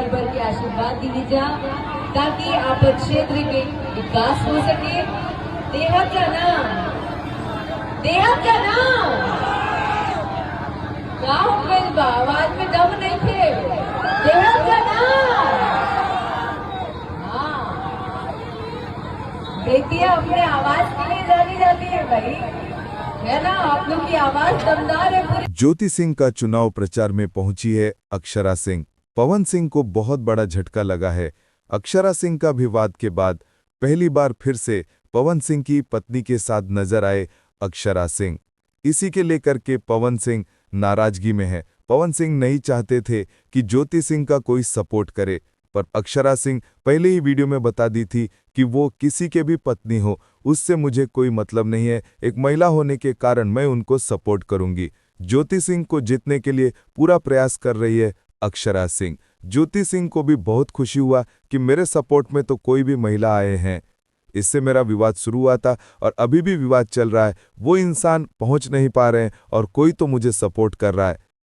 भर के आशीर्वाद दीजिए ताकि आप क्षेत्र के विकास हो सके। देहात का नाम क्या हो गइल बा? आवाज में दम नहीं थे। देहात का नाम हाँ, बेटियां अपने आवाज के लिए जानी जाती है भाई, है ना? आप लोग की आवाज दमदार है पूरी। ज्योति सिंह का चुनाव प्रचार में पहुंची है अक्षरा सिंह। पवन सिंह को बहुत बड़ा झटका लगा है। अक्षरा सिंह का विवाद के बाद पहली बार फिर से पवन सिंह की पत्नी के साथ नजर आए अक्षरा सिंह। इसी के लेकर के पवन सिंह नाराजगी में है। पवन सिंह नहीं चाहते थे कि ज्योति सिंह का कोई सपोर्ट करे, पर अक्षरा सिंह पहले ही वीडियो में बता दी थी कि वो किसी के भी पत्नी हो, उससे मुझे कोई मतलब नहीं है। एक महिला होने के कारण मैं उनको सपोर्ट करूंगी। ज्योति सिंह को जीतने के लिए पूरा प्रयास कर रही है अक्षरा सिंह। ज्योति सिंह को भी बहुत खुशी हुआ कि मेरे सपोर्ट में तो कोई भी महिला आए हैं। इससे मेरा विवाद शुरू हुआ था और अभी भी विवाद चल रहा है। वो इंसान पहुंच नहीं पा रहे हैं और कोई तो मुझे सपोर्ट कर रहा है।